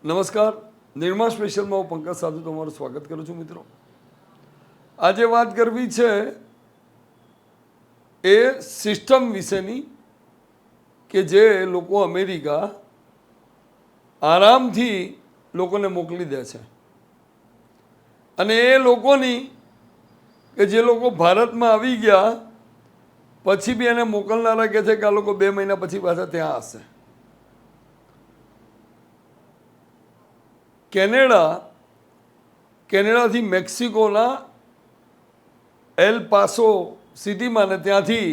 નમસ્કાર, નિર્મા સ્પેશિયલમાં હું પંકજ સાધુ તમારું સ્વાગત કરું છું. મિત્રો, આજે વાત કરવી છે એ સિસ્ટમ વિશેની કે જે લોકો અમેરિકા આરામથી લોકોને મોકલી દે છે, અને એ લોકોની કે જે લોકો ભારતમાં આવી ગયા પછી બી એને મોકલનારા કહે છે કે આ લોકો 2 મહિના પછી પાછા ત્યાં હશે. કેનેડાથી મેક્સિકોના એલ પાસો સિટીમાં ને ત્યાંથી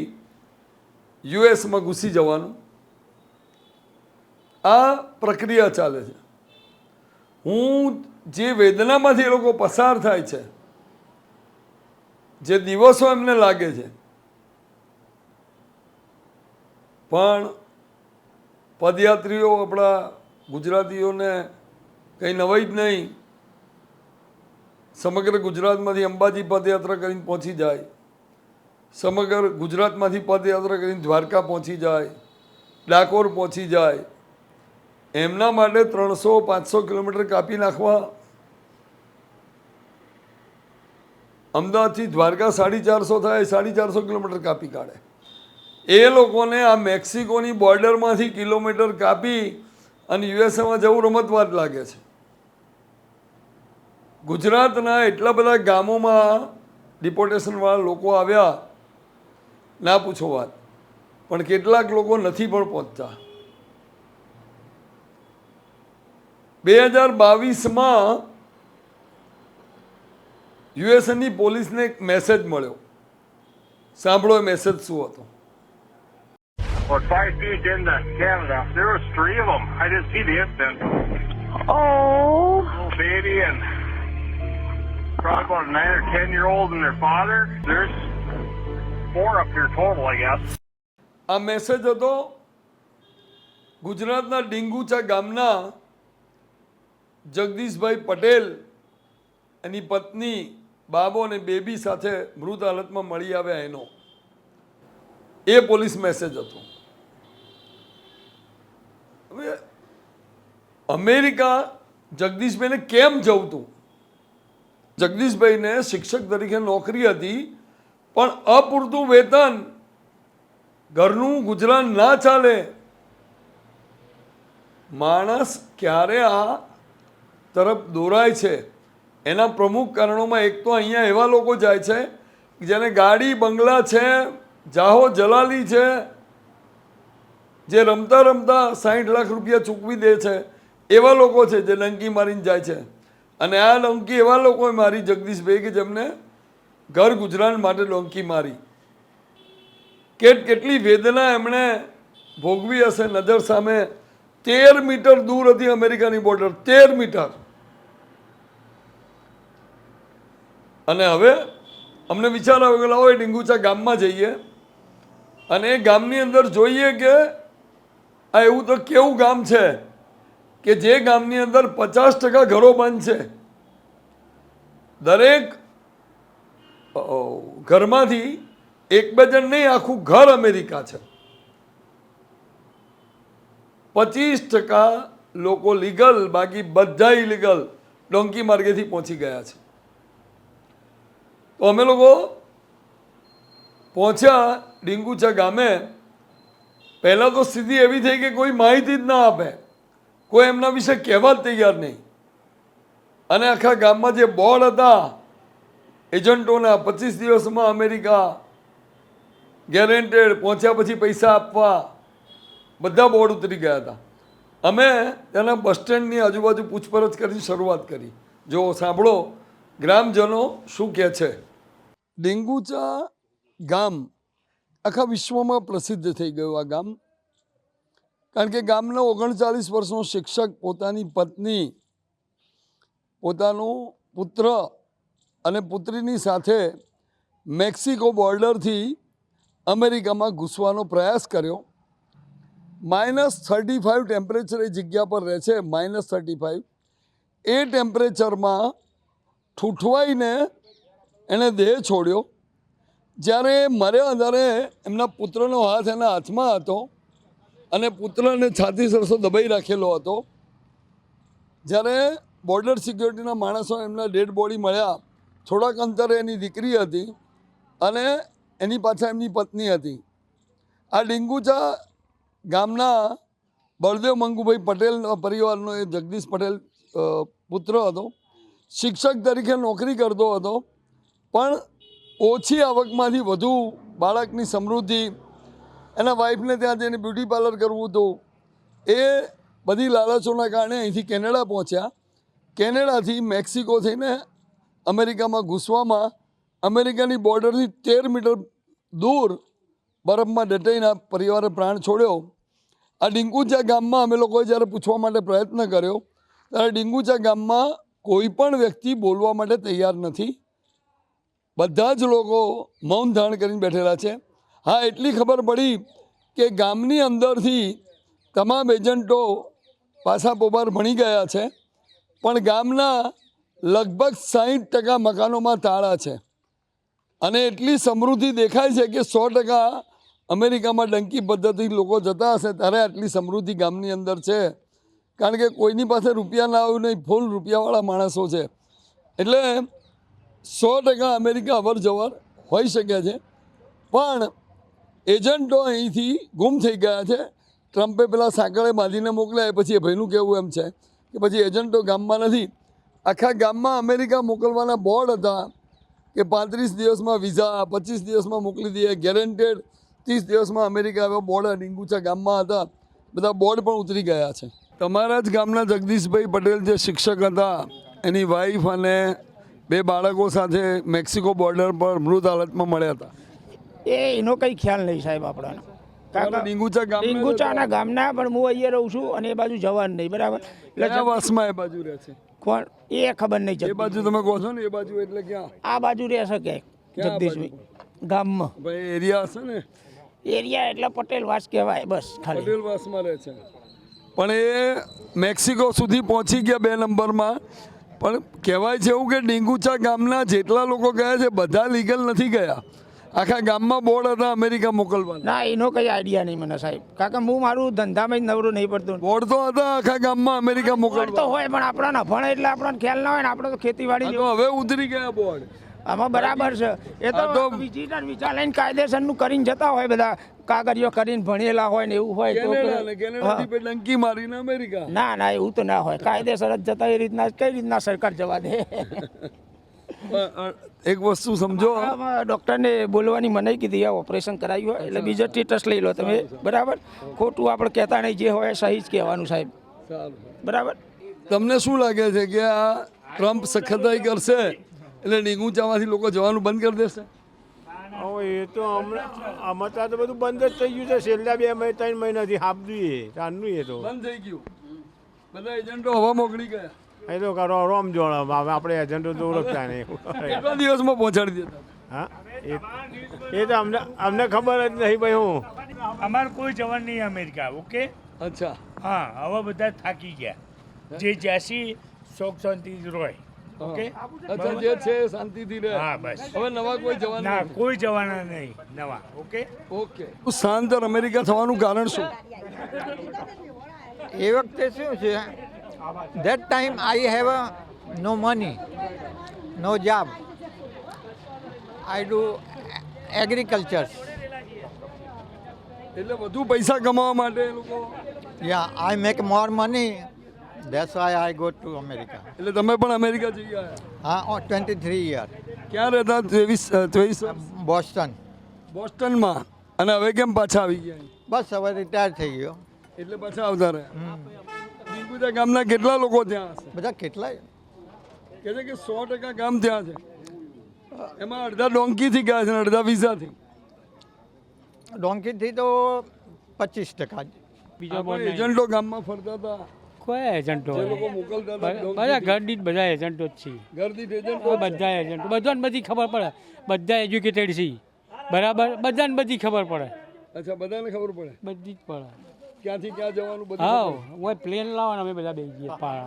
યુએસમાં ઘૂસી જવાનું આ પ્રક્રિયા ચાલે છે. હું જે વેદનામાંથી એ લોકો પસાર થાય છે, જે દિવસો એમને લાગે છે, પણ પદયાત્રીઓ આપણા ગુજરાતીઓને કંઈ નવાઈ જ નહીં. સમગ્ર ગુજરાતમાંથી અંબાજી પદયાત્રા કરીને પહોંચી જાય, સમગ્ર ગુજરાતમાંથી પદયાત્રા કરીને દ્વારકા પહોંચી જાય, ડાકોર પહોંચી જાય. એમના માટે 300-500 કિલોમીટર કાપી નાખવા. અમદાવાદથી દ્વારકા 450 થાય, 450 કિલોમીટર કાપી કાઢે. એ લોકોને આ મેક્સિકોની બોર્ડરમાંથી કિલોમીટર કાપી અને યુએસએમાં જવું રમતવાદ લાગે છે. ગુજરાતના એટલા બધા ગામોમાં ડિપોર્ટેશનવાળા લોકો આવ્યા, ના પૂછો વાત. પણ કેટલાક લોકો નથી પણ પહોંચતા. 2022માં યુએસએની પોલીસને એક મેસેજ મળ્યો. સાંભળો એ મેસેજ શું હતો. Or 5 feet into Canada. There was 3 of them. I didn't see the incident. Oh. Little baby and probably about a 9 or 10-year-old and their father. There's 4 up here total, I guess. આ message હતો ગુજરાતના ડીંગુચા ગામના જગદીશભાઈ પટેલ, એની પત્ની, બાબો અને baby સાથે મૃત હાલતમાં મળી આવ્યા એનો. એ પોલીસ મેસેજ હતો. હવે અમેરિકા જગદીશભાઈને કેમ જવું? જગદીશભાઈને શિક્ષક તરીકે નોકરી હતી, પણ અપૂરતું વેતન, ઘરનું ગુજરાન ના ચાલે. માણસ ક્યારે આ તરફ દોરાય છે એના પ્રમુખ કારણોમાં એક તો અહીંયા એવા લોકો જાય છે જેને ગાડી બંગલા છે, જાહો જલાલી છે, જે રમતા રમતા 60 લાખ રૂપિયા ચૂકવી દે છે. એવા લોકો છે જે ડંકી મારીને જાય છે. અને આ ડંકી એવા લોકોએ મારી જગદીશભાઈ કે જેમને ઘર ગુજરાન માટે ડંકી મારી. કેટલી વેદના એમણે ભોગવી હશે નજર સામે. 13 મીટર દૂર હતી અમેરિકાની બોર્ડર, 13 મીટર. અને હવે અમને વિચાર આવ્યો કે લાવો એ ડીંગુચા ગામમાં જઈએ અને એ ગામની અંદર જોઈએ કે આ એવું તો કેવું ગામ છે કે જે ગામની અંદર 50% ઘરો બંધ છે. દરેક ઘરમાંથી 1-2 જણ નહીં, આખું ઘર અમેરિકા છે. 25% લોકો લીગલ, બાકી બધા ઇલીગલ ડોંકી માર્ગેથી પહોંચી ગયા છે. તો અમે લોકો પહોંચ્યા ડીંગુચા ગામે. પહેલાં તો સ્થિતિ એવી થઈ કે કોઈ માહિતી જ ના આપે, કોઈ એમના વિશે કહેવા જ તૈયાર નહીં. અને આખા ગામમાં જે બોર્ડ હતા એજન્ટોના, 25 દિવસમાં અમેરિકા ગેરેન્ટેડ, પહોંચ્યા પછી પૈસા આપવા, બધા બોર્ડ ઉતરી ગયા હતા. અમે ત્યાંના બસ સ્ટેન્ડની આજુબાજુ પૂછપરછ કરીને શરૂઆત કરી. જો સાંભળો ગ્રામજનો શું કહે છે. ડીંગુચા ગામ આખા વિશ્વમાં પ્રસિદ્ધ થઈ ગયું. આ ગામ, કારણ કે ગામનો 39 વર્ષનો શિક્ષક પોતાની પત્ની, પોતાનું પુત્ર અને પુત્રીની સાથે મેક્સિકો બોર્ડરથી અમેરિકામાં ઘૂસવાનો પ્રયાસ કર્યો. -35 ટેમ્પરેચર એ જગ્યા પર રહે છે, -35. એ ટેમ્પરેચરમાં ઠૂઠવાઈને એણે દેહ છોડ્યો. જ્યારે મર્યા ત્યારે એમના પુત્રનો હાથ એના હાથમાં હતો અને પુત્રને છાતી સરસો દબાઈ રાખેલો હતો. જ્યારે બોર્ડર સિક્યોરિટીના માણસો એમના ડેડ બોડી મળ્યા, થોડાક અંતરે એની દીકરી હતી અને એની પાછળ એમની પત્ની હતી. આ ડીંગુચા ગામના બળદેવ મંગુભાઈ પટેલ પરિવારનો એ જગદીશ પટેલ પુત્ર હતો. શિક્ષક તરીકે નોકરી કરતો હતો, પણ ઓછી આવકમાંથી વધુ બાળકની સમૃદ્ધિ, એના વાઈફને ત્યાં જઈને બ્યુટી પાર્લર કરવું હતું, એ બધી લાલચોના કારણે અહીંથી કેનેડા પહોંચ્યા. કેનેડાથી મેક્સિકો થઈને અમેરિકામાં ઘૂસવામાં અમેરિકાની બોર્ડરથી 13 મીટર દૂર બરફમાં દટાઈને આ પરિવારે પ્રાણ છોડ્યો. આ ડીંગુચા ગામમાં અમે લોકોએ જ્યારે પૂછવા માટે પ્રયત્ન કર્યો ત્યારે ડીંગુચા ગામમાં કોઈ પણ વ્યક્તિ બોલવા માટે તૈયાર નથી. બધા જ લોકો મૌન ધારણ કરીને બેઠેલા છે. હા, એટલી ખબર પડી કે ગામની અંદરથી તમામ એજન્ટો પાછા પોબાર ભણી ગયા છે, પણ ગામના લગભગ 60% મકાનોમાં તાળા છે. અને એટલી સમૃદ્ધિ દેખાય છે કે 100% અમેરિકામાં ડંકી પદ્ધતિ લોકો જતા હશે ત્યારે આટલી સમૃદ્ધિ ગામની અંદર છે. કારણ કે કોઈની પાસે રૂપિયા ના આવ્યું નહીં, ફૂલ રૂપિયાવાળા માણસો છે. એટલે 100% અમેરિકા અવર જવર હોઈ શકે છે, પણ એજન્ટો અહીંથી ગુમ થઈ ગયા છે. ટ્રમ્પે પેલા સાંકળે બાંધીને મોકલ્યા, પછી એ ભાઈનું કહેવું એમ છે કે પછી એજન્ટો ગામમાં નથી. આખા ગામમાં અમેરિકા મોકલવાના બોર્ડ હતા કે 35 દિવસમાં વિઝા, 25 દિવસમાં મોકલી દઈએ, ગેરંટેડ 30 દિવસમાં અમેરિકા આવ્યા બોર્ડ ડીંગુચા ગામમાં હતા. બધા બોર્ડ પણ ઉતરી ગયા છે. તમારા જ ગામના જગદીશભાઈ પટેલ જે શિક્ષક હતા, એની વાઈફ અને 2 બાળકો સાથે મેક્સિકો બોર્ડર પર મૃત હાલતમાં મળ્યા હતા. એનો કંઈ ખ્યાલ નહીં સાહેબ આપણને. ડીંગુચા ગામ ડીંગુચાના ગામના, પણ હું અહીંયા રહું છું અને એ બાજુ જવાનું નહીં, બરાબર? એટલે વાસમાં એ બાજુ રહે છે. કોણ એ ખબર નહીં. એ બાજુ તમે કહો છો ને, એ બાજુ એટલે ક્યાં? આ બાજુ રહેશે કે જગદીશભાઈ ગામમાં ભાઈ એરિયા હશે ને, એરિયા એટલે પટેલવાસ કહેવાય, બસ ખાલી પટેલવાસમાં રહે છે. પણ એ મેક્સિકો સુધી પહોંચી ગયા 2 નંબરમાં. પણ કહેવાય છે એવું કે ડીંગુચા ગામના જેટલા લોકો ગયા છે બધા લીગલ નથી ગયા. આખા ગામમાં બોર્ડ હતા અમેરિકા મોકલવાના. ના, એનો કંઈ આઈડિયા નહીં મને સાહેબ, કારણ કે હું મારું ધંધામાં જ નવરો નહીં પડતો. બોર્ડ તો હતા આખા ગામમાં અમેરિકા મોકલવા તો હોય, પણ આપણને ભણે એટલે આપણને ખ્યાલ ના હોય ને. આપણે તો ખેતીવાડી તો હવે ઉતરી ગયા બોર્ડ. આમાં બરાબર છે. એ તો વિઝિટર વિઝા લઈને કાયદેસરનું કરીને જતા હોય, બધા કાગળિયો કરીને ભણેલા હોય ને એવું હોય તો ડંકી મારીને અમેરિકા. ના, એવું તો ના હોય. કાયદેસર જ જતા એ રીતના કઈ રીતના સરકાર જવા દે? એક વસ્તુ સમજો, ડૉક્ટરને બોલવાની મનાઈ કીધી, આ ઓપરેશન કરાવ્યું હોય એટલે બીજો સ્ટેટસ લઈ લો તમે, બરાબર? ખોટું આપણે કહેતા નહીં, જે હોય સહી જ કહેવાનું સાહેબ, બરાબર? તમને શું લાગે છે કે આ ટ્રમ્પ સખતાઈ કરશે એટલે ડીંગુચામાંથી લોકો જવાનું બંધ કરી દેશે? એ તો આમાં તો બધું બંધ જ થઈ ગયું છે. છેલ્લા 2-3 મહિનાથી હાપદું ચાંદનું એ તો બંધ થઈ ગયું. બધા એજન્ટો હવા મોકલી ગયા. એ તો કરો રોમ જોડ, આપણે એજન્ટો તો ઓળખતા નહીં. કેટલા દિવસમાં પહોંચાડી દેતા? હા, એ તો અમને ખબર જ નહીં ભાઈ. હું અમારે કોઈ જવાનું નહીં અમેરિકા. ઓકે, અચ્છા, હા, હવે બધા થાકી ગયા. જે જ્યાંથી શોખ શાંતિ રોય. ઓકે, અચ્છા, જે છે શાંતિથી રહે. હા, બસ. હવે નવા કોઈ જવાના ના, નથી. કોઈ જવાના નહીં નવા. Okay, okay. સ્થાનાંતર અમેરિકા થવાનું કારણ શું? એ વખતે શું છે, that time I have no money, no job. I do agriculture. એટલે વધુ પૈસા કમાવા માટે એ લોકો. Yeah, I make more money. That's why I go to America. એટલે તમે પણ અમેરિકા જઈ આવ્યા? 23 years. ક્યાં રહેતા? 23 Boston. બોસ્ટનમાં. અને હવે કેમ પાછા આવી ગયા? બસ હવે રિટાયર થઈ ગયો. એટલે પાછા આવતા રહ્યા. ડીંગુચા ગામના કેટલા લોકો ત્યાં હશે? બધા કેટલાય કહે છે કે 100% ગામ ત્યાં છે. એમાં અડધા ડોંકીથી ગયા છે અને અડધા વિઝાથી. ડોંકીથી તો 25%. બીજો એજન્ટો ગામમાં ફરતા હતા. કોઈ એજન્ટો જે લોકો મોકલતા હતા બધા ઘર દીઠ બધા એજન્ટો જ છે. ઘરદીઠ એજન્ટો. બધા એજન્ટો, બધાને બધી ખબર પડે. બધા એજ્યુકેટેડ છે, બરાબર? બધાને બધી ખબર પડે. અચ્છા, બધાને ખબર પડે બધી જ પડે. ક્યાંથી ક્યાં જવાનું બધું. હા, હું પ્લેન લાવવાના અમે બધા બેસી ગયા.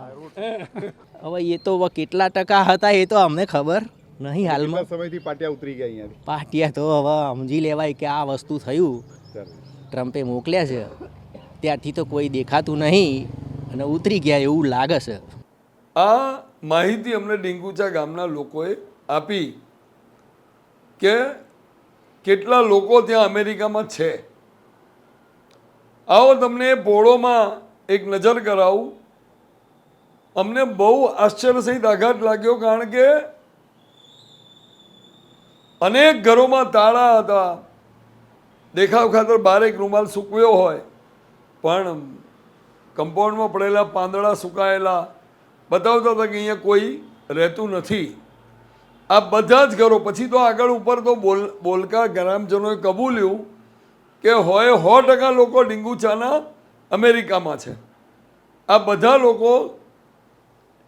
હવે એ તો કેટલા ટકા હતા એ તો અમને ખબર નહીં હાલમાં. સમયથી પાટિયા ઉતરી ગયા અહીંયાથી. પાટિયા તો હવે સમજી લેવાય કે આ વસ્તુ થયું, ટ્રમ્પે મોકલ્યા છે ત્યારથી તો કોઈ દેખાતું નહીં અને ઉતરી ગયા એવું લાગે છે. આ માહિતી અમને ડીંગુચા ગામના લોકોએ આપી કે કેટલા લોકો ત્યાં અમેરિકામાં છે. આવો તમને પોળોમાં એક નજર કરાવું. અમને બહુ આશ્ચર્ય સહિત આઘાત લાગ્યો, કારણ કે અનેક ઘરોમાં તાળા હતા. દેખાવ ખાતર બહાર એક રૂમાલ સૂકવ્યો હોય, પણ કમ્પાઉન્ડમાં પડેલા પાંદડા સુકાયેલા બતાવતા હતા કે અહીંયા કોઈ રહેતું નથી. આ બધા જ ઘરો, પછી તો આગળ ઉપર તો બોલકા ગ્રામજનોએ કબૂલ્યું કે હોય 100% લોકો ડીંગુચાના અમેરિકામાં છે. આ બધા લોકો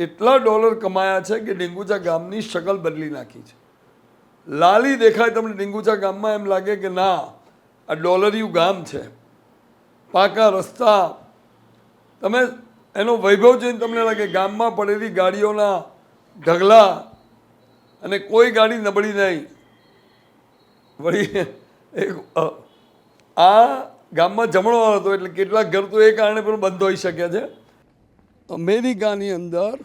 એટલા ડોલર કમાયા છે કે ડીંગુચા ગામની શકલ બદલી નાખી છે. લાલી દેખાય તમને ડીંગુચા ગામમાં, એમ લાગે કે ના આ ડોલરિયું ગામ છે. પાકા રસ્તા, તમે એનો વૈભવ જોઈને તમને લાગે ગામમાં પડેલી ગાડીઓના ઢગલા, અને કોઈ ગાડી નબળી નહીં. વળી એક આ ગામમાં જમણો હતો, એટલે કેટલાક ઘર તો એ કારણે પણ બંધ હોઈ શકે છે. અમેરિકાની અંદર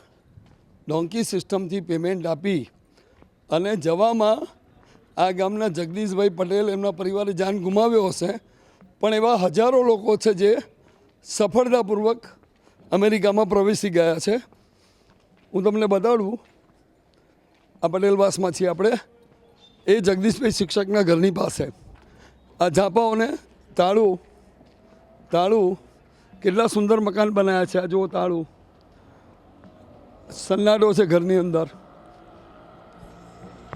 ડોંકી સિસ્ટમથી પેમેન્ટ આપી અને જવામાં આ ગામના જગદીશભાઈ પટેલ, એમના પરિવારે જાન ગુમાવ્યો હશે, પણ એવા હજારો લોકો છે જે સફળતાપૂર્વક અમેરિકામાં પ્રવેશી ગયા છે. હું તમને બતાડું, આ પટેલવાસમાં છીએ આપણે, એ જગદીશભાઈ શિક્ષકના ઘરની પાસે. આ ઝાંપાઓને તાળું કેટલા સુંદર મકાન બનાવ્યા છે. આ જુઓ તાળું, સન્નાટો છે ઘરની અંદર.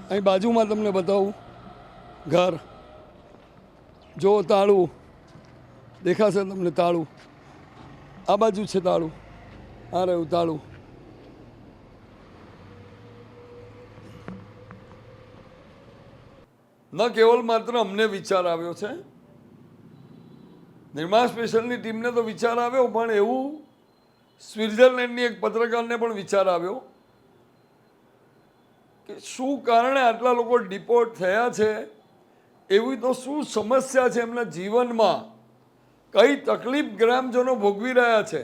અહીં બાજુમાં તમને બતાવું ઘર, જો તાળું દેખાશે તમને, તાળું આ બાજુ છે, તાળું આ રહ્યું તાળું. ન કેવલ માત્ર અમને વિચાર આવ્યો છે, નિર્માણ સ્પેશિયલની ટીમને તો વિચાર આવ્યો, પણ એવું સ્વિટ્ઝરલેન્ડની એક પત્રકારને પણ વિચાર આવ્યો કે શું કારણે આટલા લોકો ડિપોર્ટ થયા છે, એવી તો શું સમસ્યા છે એમના જીવનમાં, કઈ તકલીફ ગ્રામજનો ભોગવી રહ્યા છે.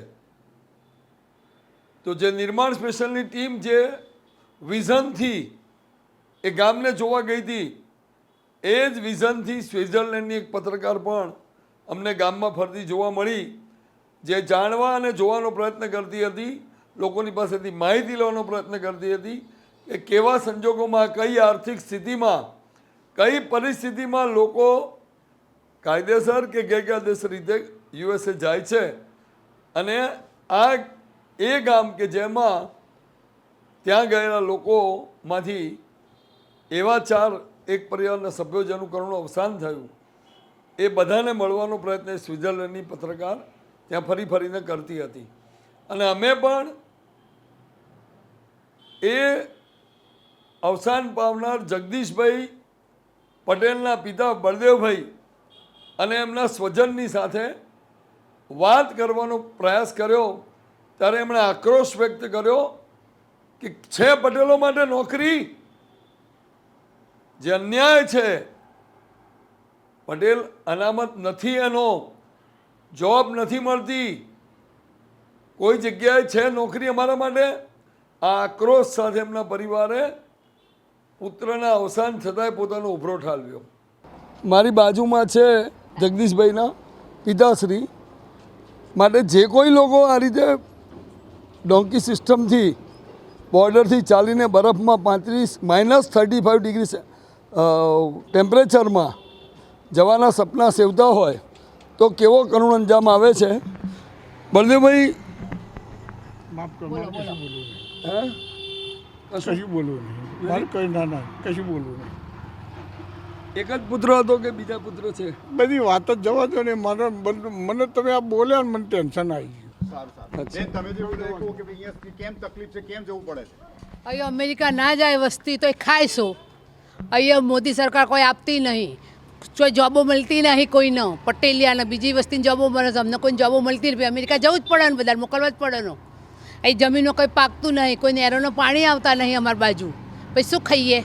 તો જે નિર્માણ સ્પેશિયલની ટીમ જે વિઝનથી એ ગામને જોવા ગઈ હતી, એ જ વિઝનથી સ્વિટ્ઝરલેન્ડની એક પત્રકાર પણ અમને ગામમાં ફરતી જોવા મળી, જે જાણવા અને જોવાનો પ્રયત્ન કરતી હતી, લોકોની પાસેથી માહિતી લેવાનો પ્રયત્ન કરતી હતી કે કેવા સંજોગોમાં, કઈ આર્થિક સ્થિતિમાં, કઈ પરિસ્થિતિમાં લોકો કાયદેસર કે ગેરકાયદેસર રીતે યુએસએ જાય છે. અને આ એ ગામ કે જેમાં ત્યાં ગયેલા લોકોમાંથી એવા 4 એક પરિવારના સભ્યો જેનું કરુણ અવસાન થયું, એ બધાને મળવાનો પ્રયત્ન સ્વિટ્ઝરલેન્ડની પત્રકાર ત્યાં ફરીને કરતી હતી. અને અમે પણ એ અવસાન પામનાર જગદીશભાઈ પટેલના પિતા બળદેવભાઈ અને એમના સ્વજનની સાથે વાત કરવાનો પ્રયાસ કર્યો, ત્યારે એમણે આક્રોશ વ્યક્ત કર્યો કે છે પટેલો માટે નોકરી, જે અન્યાય છે, પટેલ અનામત નથી, એનો જોબ નથી મળતી, કોઈ જગ્યાએ છે નોકરી અમારા માટે. આ આક્રોશ સાથે એમના પરિવારે પુત્રના અવસાન છતાંય પોતાનો ઉભરો ઠાલવ્યો. મારી બાજુમાં છે જગદીશભાઈના પિતાશ્રી. માટે જે કોઈ લોકો આ રીતે ડોંકી સિસ્ટમથી બોર્ડરથી ચાલીને બરફમાં -35 ડિગ્રી ટેમ્પરેચરમાં જવાના સપના સેવતા હોય તો કેવો કરુણ અંજામ આવે છે. બળદેવભાઈ, માફ કરો, મારે કશું બોલવું નહીં. કશું બોલવું નહીં, મારે કંઈ ના કશું બોલવું નહીં. એક જ પુત્ર હતો કે બીજા પુત્ર છે? બધી વાત જ જવા દો ને. મને તમે આ બોલ્યા ને મને ટેન્શન આવી ગયું. અહીંયા અમેરિકા ના જાય વસ્તી તો એ ખાય શું? અહીંયા મોદી સરકાર કોઈ આપતી નહીં, કોઈ જોબો મળતી નહીં કોઈને. પટેલિયાને બીજી વસ્તીની જોબો મળે છે, અમને કોઈ જોબો મળતી નથી. અમેરિકા જવું જ પડે ને, બધા મોકલવા જ પડે ને. અહીં જમીનો કંઈ પાકતું નહીં, કોઈ નહેરોનું પાણી આવતા નહીં અમારી બાજુ, પછી શું ખાઈએ?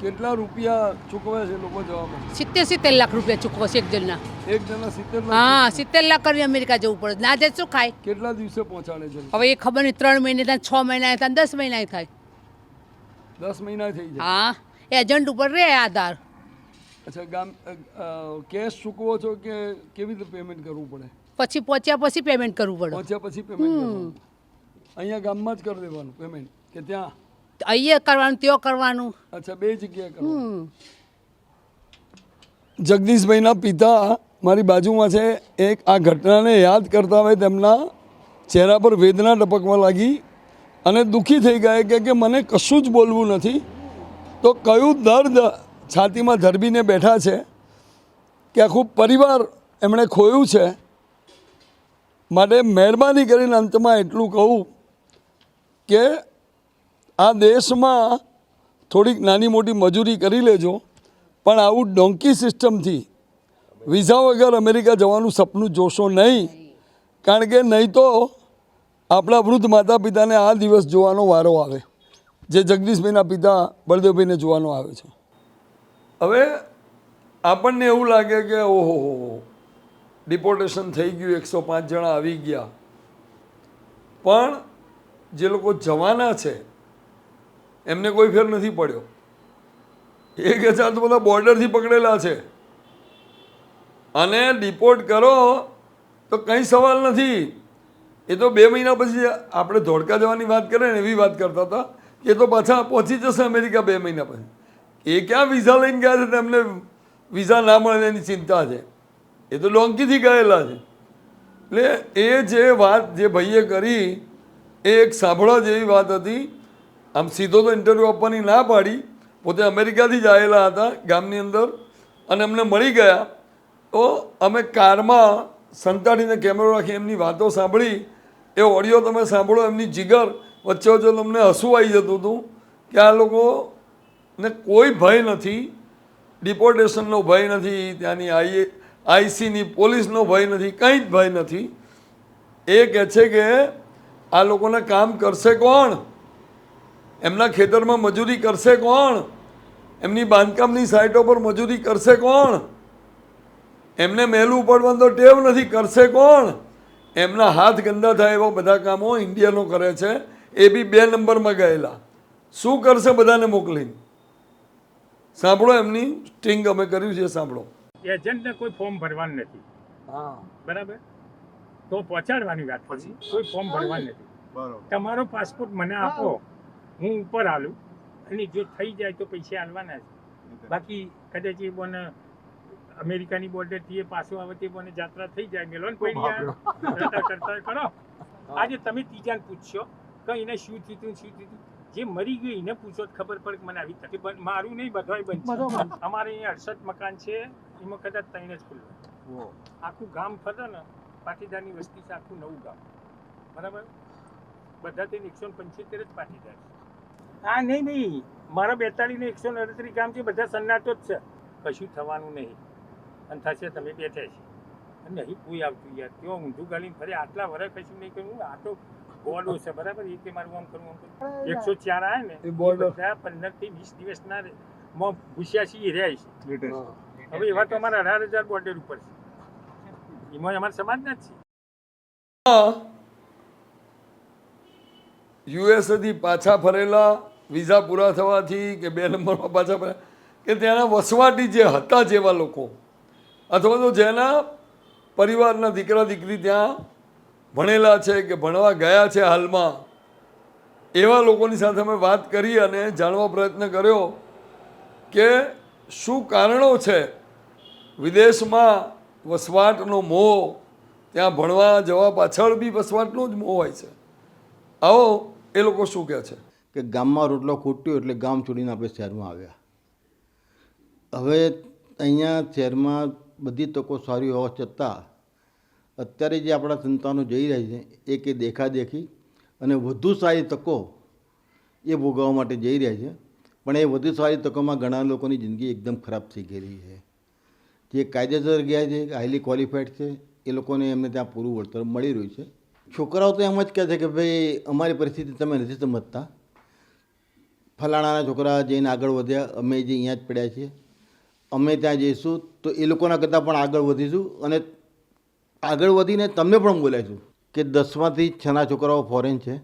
કેટલા રૂપિયા ચૂકવે છે લોકો જવા માટે? 70 લાખ રૂપિયા ચૂકવશે એક જણના. એક જણા 70 લાખ? હા, 70 લાખ કરીને અમેરિકા જવું પડે. ના જાય શું ખાય? કેટલા દિવસે પહોંચાડે છે? હવે એ ખબર નહીં, 3 મહિને થાય, 6 મહિના થાય, 10 મહિના થાય. 10 મહિના થઈ જાય. હા, એજન્ટ ઉપર રહે આધાર. અચ્છા, કેશ ચૂકવો છો કે કેવી રીતે પેમેન્ટ કરવું પડે? પછી પહોંચ્યા પછી પેમેન્ટ કરવું પડે. પહોંચ્યા પછી પેમેન્ટ કરવાનું? અહીંયા ગામમાં જ કરી દેવાનું પેમેન્ટ કે ત્યાં? અહીંયા કરવાનું, ત્યાં કરવાનું. અચ્છા, બે જગ્યાએ કરવાનું. જગદીશભાઈના પિતા મારી બાજુમાં છે. એક આ ઘટનાને યાદ કરતા હોય તેમના ચહેરા પર વેદના ટપકવા લાગી અને દુઃખી થઈ ગયા કે મને કશું જ બોલવું નથી. તો કયું દર્દ છાતીમાં ધરબીને બેઠા છે કે આખું પરિવાર એમણે ખોયું છે. માટે મહેરબાની કરીને અંતમાં એટલું કહું કે આ દેશમાં થોડીક નાની મોટી મજૂરી કરી લેજો, પણ આવું ડોંકી સિસ્ટમથી વિઝા વગર અમેરિકા જવાનું સપનું જોશો નહીં. કારણ કે નહીં તો આપણા વૃદ્ધ માતા પિતાને આ દિવસ જોવાનો વારો આવે જે જગદીશભાઈના પિતા બળદેવભાઈને જોવાનો આવે છે. હવે આપણને એવું લાગે કે ઓહો ડિપોર્ટેશન થઈ ગયું, 105 જણા આવી ગયા, પણ જે લોકો જવાના છે એમને કોઈ ફેર નથી પડ્યો. 1000 તો બધા બોર્ડરથી પકડેલા છે અને ડિપોર્ટ કરો તો કંઈ સવાલ નથી. એ તો 2 મહિના પછી આપણે ધોળકા જવાની વાત કરીએ ને એવી વાત કરતા હતા કે એ તો પાછા પહોંચી જશે અમેરિકા 2 મહિના પછી. એ ક્યાં વિઝા લઈને ગયા છે? તેમને વિઝા ના મળે એની ચિંતા છે. એ તો ડોંકીથી ગયેલા છે. એટલે એ જે વાત જે ભાઈએ કરી એ એક સાંભળવા જેવી વાત હતી. આમ સીધો તો ઇન્ટરવ્યૂ આપવાની ના પાડી, પોતે અમેરિકાથી જ આવેલા હતા ગામની અંદર અને અમને મળી ગયા. તો અમે કારમાં સંતાડીને કેમેરો રાખી એમની વાતો સાંભળી. એ ઓડિયો તમે સાંભળો, એમની જીગર વચ્ચે વચ્ચે તમને હસવું આવી જતું હતું કે આ લોકોને કોઈ ભય નથી, ડિપોર્ટેશનનો ભય નથી, ત્યાંની આઈસીની પોલીસનો ભય નથી, કંઈ જ ભય નથી. એ કહે છે કે આ લોકોને કામ કરશે કોણ? એમના ખેતરમાં મજૂરી કરશે કોણ? એમની બાંધકામની સાઇટો પર મજૂરી કરશે કોણ? એમને મહેલું પડવાનું તો ટેવ નથી, કરશે કોણ? એમના હાથ ગંદા થાય એવા બધા કામો ઇન્ડિયનો કરે છે, એ બી 2 નંબરમાં ગયેલા. શું કરશે બધાને મોકલીને? સાંભળો, એમની સ્ટિંગ અમે કર્યું છે, સાંભળો. એજન્ટને કોઈ ફોર્મ ભરવાનું નથી. હા, બરાબર, તો પહોંચાડવાની વાત પછી કોઈ ફોર્મ ભરવાનું નથી. તમારો પાસપોર્ટ મને આપો, હું ઉપર હાલું અને જો થઈ જાય તો પૈસા હાલવાના છે. બાકી કદાચ એ બોને અમેરિકાની બોર્ડરથી એ પાછો આવે તે બોને જાત્રા થઈ જાય, મેલોન પડી કરતા કરો. આજે તમે ત્રીજાને પૂછશો કે એને શું થયું શું થયું, જે મરી ગયું એને પૂછો તો ખબર પડે કે મને આવી તકલીફ. મારું નહીં, બધાય બનશે. અમારે અહીંયા 68 મકાન છે, એમાં કદાચ 3 જ ખુલ્લા. આખું ગામ ફરે ને, પાટીદારની વસ્તી છે, આખું નવું ગામ. બરાબર, બધા થઈને 175 જ પાટીદાર છે. હા, નહીં, મારા 42 ને 138 ગામ છે, બધા સન્નાટો જ છે. કશું થવાનું નહીં અને થશે, તમે બેઠા છે નહીં કોઈ આવતું યાર. કેવો ઊંધું ગાલીને ફરે, આટલા વર્ષ કશું નહીં કરવું. આ તો બોર્ડો છે, બરાબર, એ કે મારું આમ કરવું આમ કરવું. 104 આવે ને એ બોર્ડર 15 થી 20 દિવસના ભૂસ્યા છીએ રહ્યા છે. હવે એવા તો અમારા 18,000 બોર્ડર ઉપર છે, એમાં અમારા સમાજના જ છે. યુએસએથી પાછા ફરેલા, વિઝા પૂરા થવાથી કે 2 નંબરમાં પાછા ફર્યા, કે ત્યાંના વસવાટી જે હતા જેવા લોકો, અથવા તો જેના પરિવારના દીકરા દીકરી ત્યાં ભણેલા છે કે ભણવા ગયા છે હાલમાં, એવા લોકોની સાથે અમે વાત કરી અને જાણવા પ્રયત્ન કર્યો કે શું કારણો છે વિદેશમાં વસવાટનો મોહ. ત્યાં ભણવા જવા પાછળ બી વસવાટનો જ મોહ હોય છે. આવો એ લોકો શું કહે છે કે ગામમાં રોટલો ખૂટ્યો એટલે ગામ છોડીને આપણે શહેરમાં આવ્યા. હવે અહીંયા શહેરમાં બધી તકો સારી હોવા છતાં અત્યારે જે આપણા સંતાનો જઈ રહ્યા છે એ કે દેખાદેખી અને વધુ સારી તકો એ ભોગવવા માટે જઈ રહ્યા છે. પણ એ વધુ સારી તકોમાં ઘણા લોકોની જિંદગી એકદમ ખરાબ થઈ ગયેલી છે. જે કાયદેસર ગયા છે, હાઈલી ક્વોલિફાઈડ છે, એ લોકોને એમને ત્યાં પૂરું વળતર મળી રહ્યું છે. છોકરાઓ તો એમ જ કહે છે કે ભાઈ અમારી પરિસ્થિતિ તમે નથી સમજતા, ફલાણાના છોકરા જઈને આગળ વધ્યા, અમે જે અહીંયા જ પડ્યા છીએ, અમે ત્યાં જઈશું તો એ લોકોના કરતાં પણ આગળ વધીશું અને આગળ વધીને તમને પણ બોલાવીશું કે 10માંથી 6ના છોકરાઓ ફોરેન છે.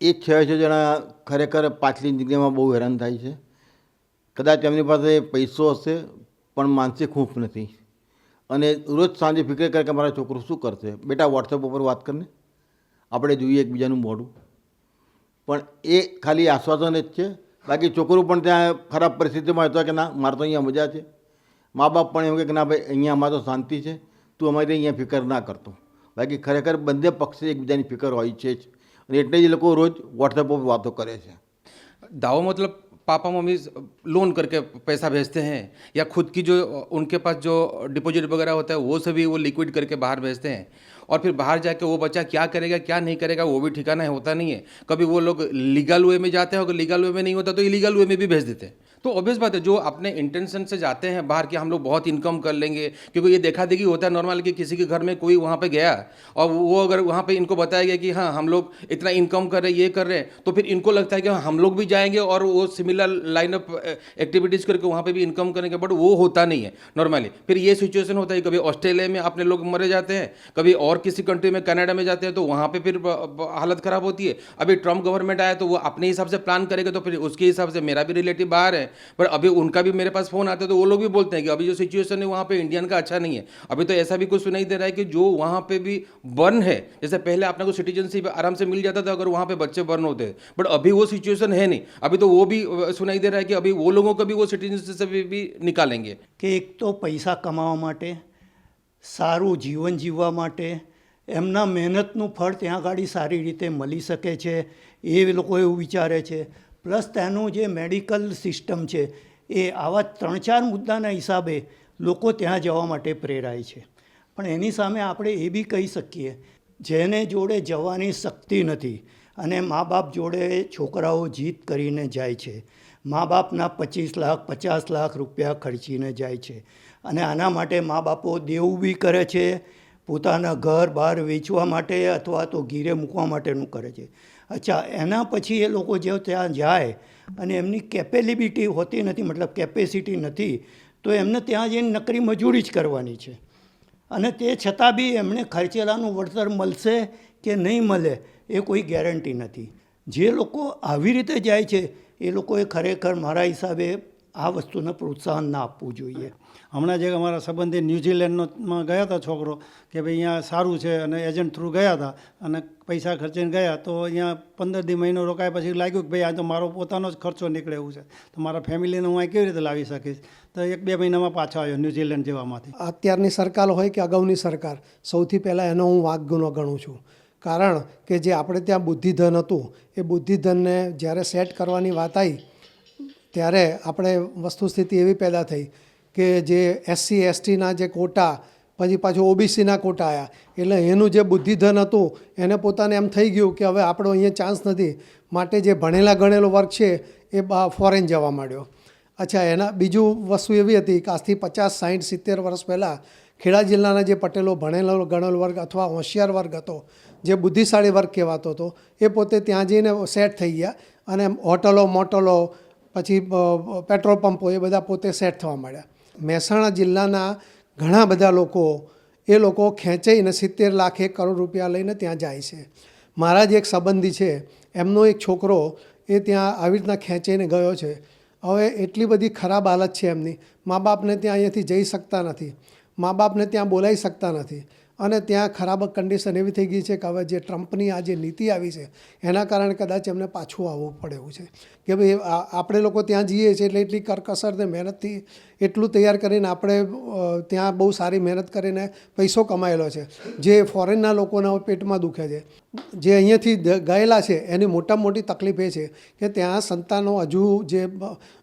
એ 6 જણા ખરેખર પાછલી જિંદગીમાં બહુ હેરાન થાય છે. કદાચ એમની પાસે પૈસો હશે પણ માનસિક હૂંફ નથી અને રોજ સાંજે ફિકર કરે કે મારા છોકરો શું કરશે. બેટા વોટ્સએપ ઉપર વાત કરીને આપણે જોઈએ એકબીજાનું મોઢું, પણ એ ખાલી આશ્વાસન જ છે. બાકી છોકરું પણ ત્યાં ખરાબ પરિસ્થિતિમાં હતો કે ના મારે તો અહીંયા મજા છે. મા બાપ પણ એમ કે ના ભાઈ અહીંયા અમારે તો શાંતિ છે, તું અમારી અહીંયા ફિકર ના કરતો. બાકી ખરેખર બંને પક્ષે એકબીજાની ફિકર હોય છે જ અને એટલે જ એ લોકો રોજ व्हाट्सएप पर बातों करे છે. दावा मतलब पापा मम्मी लोन करके पैसा भेजते हैं या खुद की जो उनके पास जो डिपॉजिट वगैरह होता है वो सभी वो लिक्विड करके बाहर भेजते हैं और फिर बाहर जाके वो बच्चा क्या करेगा क्या नहीं करेगा वो भी ठिकाना होता नहीं है. कभी वो लोग लीगल वे में जाते हैं, अगर लीगल वे में नहीं होता तो इलीगल वे में भी भेज देते हैं. तो ऑब्वियस बात है जो अपने इंटेंशन से जाते हैं बाहर कि हम लोग बहुत इनकम कर लेंगे, क्योंकि ये देखा देखी होता है नॉर्मल कि किसी के घर में कोई वहाँ पे गया और वो अगर वहाँ पे इनको बताया गया कि हाँ हम लोग इतना इनकम कर रहे हैं ये कर रहे हैं, तो फिर इनको लगता है कि हम लोग भी जाएंगे और वो सिमिलर लाइन ऑफ एक्टिविटीज़ करके वहाँ पे भी इनकम करेंगे, बट वो होता नहीं है नॉर्मली. फिर ये सिचुएशन होता है कभी ऑस्ट्रेलिया में अपने लोग मरे जाते हैं, कभी और किसी कंट्री में कनाडा में जाते हैं तो वहाँ पे फिर हालत ख़राब होती है. अभी ट्रम्प गवर्नमेंट आया तो वो अपने हिसाब से प्लान करेगा, तो फिर उसके हिसाब से मेरा भी रिलेटिव बाहर है, पर अभी उनका भी मेरे पास फ़ोन आता है तो वो लोग भी बोलते हैं कि अभी जो सिचुएशन है वहाँ पे इंडियन का अच्छा नहीं है. अभी तो ऐसा भी कुछ सुनाई दे रहा है कि जो वहाँ पे भी बर्न है, जैसे पहले आपने को सिटीजनशिप आराम से मिल जाता था अगर वहाँ पे बच्चे बर्न होते, बट अभी वो सिचुएशन है नहीं. अभी तो वो भी सुनाई दे रहा है कि अभी वो लोगों को भी वो सिटीजनशिप भी निकालेंगे. કે એક તો પૈસા કમાવા માટે, સારું જીવન જીવવા માટે, એમના મહેનતનું ફળ ત્યાં આગળ સારી રીતે મળી શકે છે એ લોકો એવું વિચારે છે. પ્લસ તેનું જે મેડિકલ સિસ્ટમ છે એ આવા 3-4 મુદ્દાના હિસાબે લોકો ત્યાં જવા માટે પ્રેરાય છે. પણ એની સામે આપણે એ બી કહી શકીએ જેને જોડે જવાની શક્તિ નથી અને મા બાપ જોડે છોકરાઓ જીદ કરીને જાય છે, મા બાપના 25 લાખ 50 લાખ રૂપિયા ખર્ચીને જાય છે અને આના માટે મા બાપો દેવું બી કરે છે, પોતાના ઘર બહાર વેચવા માટે અથવા તો ગીરે મૂકવા માટેનું કરે છે. અચ્છા, એના પછી એ લોકો જે ત્યાં જાય અને એમની કેપેબિલિટી હોતી નથી, મતલબ કેપેસિટી નથી, તો એમને ત્યાં જઈને નકરી મજૂરી જ કરવાની છે અને તે છતાં બી એમને ખર્ચેલાનું વળતર મળશે કે નહીં મળે એ કોઈ ગેરંટી નથી. જે લોકો આવી રીતે જાય છે એ લોકોએ ખરેખર મારા હિસાબે આ વસ્તુને પ્રોત્સાહન ના આપવું જોઈએ. હમણાં જે અમારા સંબંધી ન્યૂઝીલેન્ડમાં ગયા હતા છોકરો કે ભાઈ અહીંયા સારું છે અને એજન્ટ થ્રુ ગયા હતા અને પૈસા ખર્ચીને ગયા તો અહીંયા 15 મહિનો રોકાયા પછી લાગ્યું કે ભાઈ આ તો મારો પોતાનો જ ખર્ચો નીકળે એવું છે, તો મારા ફેમિલીને હું અહીં કેવી રીતે લાવી શકીશ, તો 1-2 મહિનામાં પાછો આવ્યો ન્યૂઝીલેન્ડ જેવામાંથી. અત્યારની સરકાર હોય કે અગાઉની સરકાર, સૌથી પહેલાં એનો હું વાંક ગુનો ગણું છું. કારણ કે જે આપણે ત્યાં બુદ્ધિધન હતું એ બુદ્ધિધનને જ્યારે સેટ કરવાની વાત આવી ત્યારે આપણે વસ્તુસ્થિતિ એવી પેદા થઈ કે જે SC STના જે કોટા પછી પાછું OBCના કોટા આવ્યા, એટલે એનું જે બુદ્ધિધન હતું એને પોતાને એમ થઈ ગયું કે હવે આપણો અહીંયા ચાન્સ નથી, માટે જે ભણેલા ગણેલો વર્ગ છે એ ફોરેન જવા માંડ્યો. અચ્છા, એના બીજું વસ્તુ એવી હતી કે આજથી 50, 60, 70 વર્ષ પહેલાં ખેડા જિલ્લાના જે પટેલો ભણેલો ગણેલો વર્ગ અથવા હોશિયાર વર્ગ હતો, જે બુદ્ધિશાળી વર્ગ કહેવાતો હતો, એ પોતે ત્યાં જઈને સેટ થઈ ગયા અને હોટલો મોટલો પછી પેટ્રોલ પંપો એ બધા પોતે સેટ થવા માંડ્યા. મહેસાણા જિલ્લાના ઘણા બધા લોકો ખેંચાઈને 70 લાખ 1 કરોડ રૂપિયા લઈને ત્યાં જાય છે. મારા જ એક સંબંધી છે, એમનો એક છોકરો એ ત્યાં આવી રીતના ખેંચાઈને ગયો છે. હવે એટલી બધી ખરાબ હાલત છે એમની, મા બાપને ત્યાં અહીંયાથી જઈ શકતા નથી, મા બાપને ત્યાં બોલાવી શકતા નથી અને ત્યાં ખરાબ કન્ડિશન એવી થઈ ગઈ છે કે હવે જે ટ્રમ્પની આ જે નીતિ આવી છે એના કારણે કદાચ એમને પાછું આવવું પડે એવું છે કે ભાઈ આપણે લોકો ત્યાં જઈએ છીએ એટલે એટલી કરકસરને મહેનતથી એટલું તૈયાર કરીને આપણે ત્યાં બહુ સારી મહેનત કરીને પૈસો કમાયેલો છે. જે ફોરેનના લોકોના પેટમાં દુખે છે, જે અહીંયાથી ગયેલા છે એની મોટામાં મોટી તકલીફ એ છે કે ત્યાં સંતાનો હજુ જે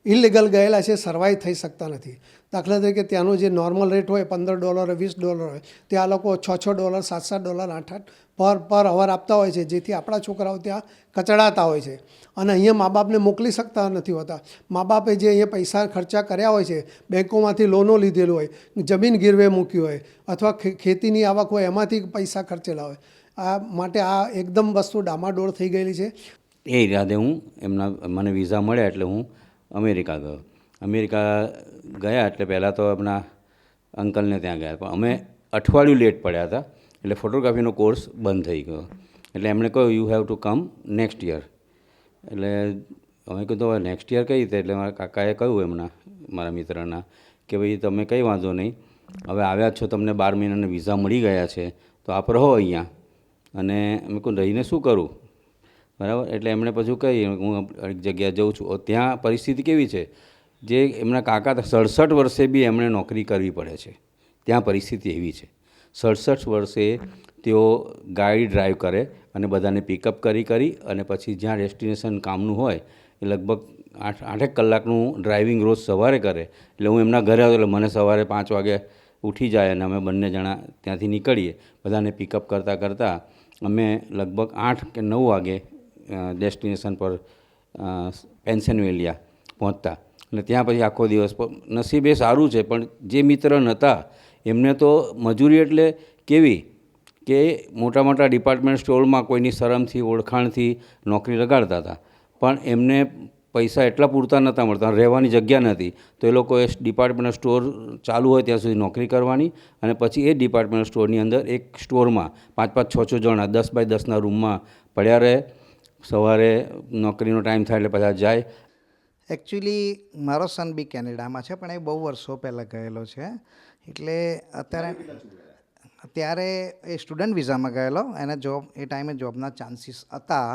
ઇલીગલ ગયેલા છે સર્વાઈવ થઈ શકતા નથી. દાખલા તરીકે ત્યાંનો જે નોર્મલ રેટ હોય $15 $20 હોય, ત્યાં લોકો $6 $7 $8 પર અવર આપતા હોય છે, જેથી આપણા છોકરાઓ ત્યાં કચડાતા હોય છે અને અહીંયા મા બાપને મોકલી શકતા નથી હોતા. મા બાપે જે અહીંયા પૈસા ખર્ચા કર્યા હોય છે, બેંકોમાંથી લોનો લીધેલું હોય, જમીન ગીરવે મૂકી હોય અથવા ખેતીની આવક હોય એમાંથી પૈસા ખર્ચેલા હોય. આ માટે આ એકદમ વસ્તુ ડામાડોળ થઈ ગયેલી છે. એ ઈરાદે હું મને વિઝા મળ્યા એટલે હું અમેરિકા ગયો. અમેરિકા ગયા એટલે પહેલાં તો એમના અંકલને ત્યાં ગયા, પણ અમે અઠવાડિયું લેટ પડ્યા હતા એટલે ફોટોગ્રાફીનો કોર્સ બંધ થઈ ગયો. એટલે એમણે કહ્યું you have to come next year. એટલે અમે કીધું હવે નેક્સ્ટ યર કઈ રીતે? એટલે મારા કાકાએ કહ્યું મારા મિત્રના કે ભાઈ તમે કંઈ વાંધો નહીં, હવે આવ્યા છો, તમને 12 મહિનાના વિઝા મળી ગયા છે તો આપ રહો અહીંયા. અને અમે કહું રહીને શું કરું, બરાબર? એટલે એમણે પછી કહી હું એક જગ્યાએ જઉં છું. ત્યાં પરિસ્થિતિ કેવી છે, જે એમના કાકા 67 વર્ષે બી એમણે નોકરી કરવી પડે છે. ત્યાં પરિસ્થિતિ એવી છે, 67 વર્ષે તેઓ ગાડી ડ્રાઈવ કરે અને બધાને પિકઅપ કરી અને પછી જ્યાં ડેસ્ટિનેશન કામનું હોય એ લગભગ 8 કલાકનું ડ્રાઇવિંગ રોજ સવારે કરે. એટલે હું એમના ઘરે આવ્યો એટલે મને સવારે 5 વાગે ઉઠી જાય અને અમે બંને જણા ત્યાંથી નીકળીએ. બધાને પિકઅપ કરતાં અમે લગભગ 8 કે 9 વાગે ડેસ્ટિનેશન પર પેન્સિલ્વેનિયા પહોંચતા. અને ત્યાં પછી આખો દિવસ નસીબ એ સારું છે, પણ જે મિત્ર નહોતા એમને તો મજૂરી એટલે કેવી કે મોટા મોટા ડિપાર્ટમેન્ટ સ્ટોરમાં કોઈની શરમથી ઓળખાણથી નોકરી લગાડતા હતા, પણ એમને પૈસા એટલા પૂરતા નહોતા મળતા, રહેવાની જગ્યા નથી, તો એ લોકોએ ડિપાર્ટમેન્ટ સ્ટોર ચાલુ હોય ત્યાં સુધી નોકરી કરવાની અને પછી એ ડિપાર્ટમેન્ટ સ્ટોરની અંદર એક સ્ટોરમાં 5-5, 6-6 જણા 10 બાય 10ના રૂમમાં પડ્યા રહે. સવારે નોકરીનો ટાઈમ થાય એટલે પાછા જાય. એકચ્યુઅલી મારો સન બી કેનેડામાં છે, પણ એ બહુ વર્ષો પહેલાં ગયેલો છે. એટલે અત્યારે એ સ્ટુડન્ટ વિઝામાં ગયેલો. એને એ ટાઈમે જોબના ચાન્સીસ હતા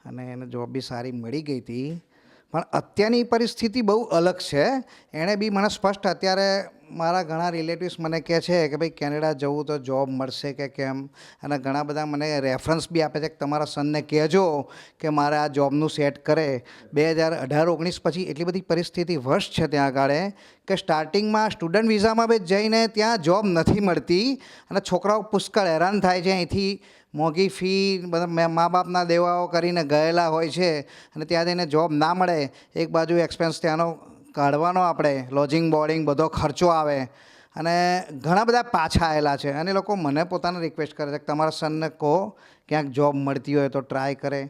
અને એને જોબ બી સારી મળી ગઈ હતી. પણ અત્યારની પરિસ્થિતિ બહુ અલગ છે. એણે બી મને સ્પષ્ટ અત્યારે મારા ઘણા રિલેટિવ્સ મને કહે છે કે ભાઈ કેનેડા જવું તો જોબ મળશે કે કેમ, અને ઘણા બધા મને રેફરન્સ બી આપે છે કે તમારા સનને કહેજો કે મારે આ જોબનું સેટ કરે. 2018-19 પછી એટલી બધી પરિસ્થિતિ વર્સ છે ત્યાં આગળ કે સ્ટાર્ટિંગમાં સ્ટુડન્ટ વિઝામાં બી જઈને ત્યાં જોબ નથી મળતી અને છોકરાઓ પુષ્કળ હેરાન થાય છે. અહીંથી મોંઘી ફી બધા મા બાપના દેવાઓ કરીને ગયેલા હોય છે અને ત્યાં જઈને જોબ ના મળે. એક બાજુ એક્સપેન્સ ત્યાંનો કાઢવાનો, આપણે લોજિંગ બોર્ડિંગ બધો ખર્ચો આવે અને ઘણા બધા પાછા આવેલા છે. અને લોકો મને પોતાને રિક્વેસ્ટ કરે છે કે તમારા સનને કહો ક્યાંક જોબ મળતી હોય તો ટ્રાય કરે.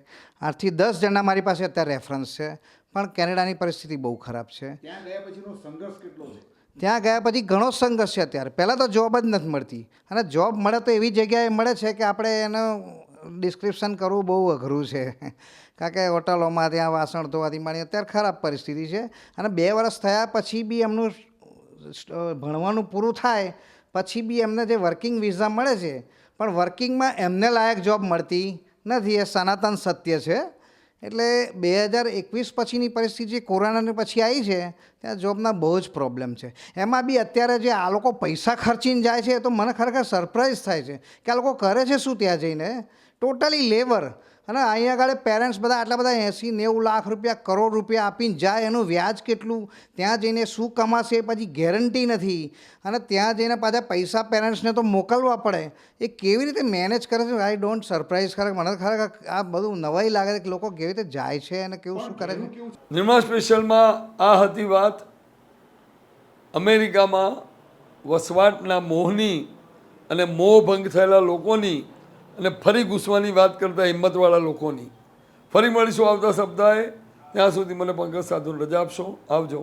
8 થી 10 જણા મારી પાસે અત્યારે રેફરન્સ છે, પણ કેનેડાની પરિસ્થિતિ બહુ ખરાબ છે. ત્યાં ગયા પછીનો સંઘર્ષ કેટલો છે? ત્યાં ગયા પછી ઘણો સંઘર્ષ છે. અત્યારે પહેલાં તો જોબ જ નથી મળતી, અને જોબ મળે તો એવી જગ્યાએ મળે છે કે આપણે એનું ડિસ્ક્રિપ્શન કરવું બહુ અઘરું છે. કારણ કે હોટલોમાં ત્યાં વાસણ ધોવાથી માંડી અત્યારે ખરાબ પરિસ્થિતિ છે. અને 2 વર્ષ થયા પછી બી એમનું ભણવાનું પૂરું થાય પછી બી એમને જે વર્કિંગ વિઝા મળે છે, પણ વર્કિંગમાં એમને લાયક જોબ મળતી નથી. એ સનાતન સત્ય છે. એટલે 2021 પછીની પરિસ્થિતિ જે કોરોનાની પછી આવી છે ત્યાં જોબના બહુ જ પ્રોબ્લેમ છે. એમાં બી અત્યારે જે આ લોકો પૈસા ખર્ચીને જાય છે તો મને ખરેખર સરપ્રાઈઝ થાય છે કે આ લોકો કરે છે શું ત્યાં જઈને. Totally labour. અને અહીંયા આગળ પેરેન્ટ્સ બધા આટલા બધા 80-90 લાખ રૂપિયા, કરોડ રૂપિયા આપીને જાય, એનું વ્યાજ કેટલું, ત્યાં જઈને શું કમાશે એ પછી ગેરંટી નથી. અને ત્યાં જઈને પાછા પૈસા પેરેન્ટ્સને તો મોકલવા પડે. એ કેવી રીતે મેનેજ કરે છે? I don't surprise. ખરેખર મને ખરેખર આ બધું નવાઈ લાગે છે કે લોકો કેવી રીતે જાય છે અને કેવું શું કરે છે. નિર્માણ સ્પેશિયલમાં આ હતી વાત અમેરિકામાં વસવાટના મોહની અને મોહભંગ થયેલા લોકોની અને ફરી ઘૂસવાની વાત કરતા હિંમતવાળા લોકોની. ફરી મળીશું આવતા સપ્તાહે. ત્યાં સુધી મને પંકજ સાધુને રજા આપશો. આવજો.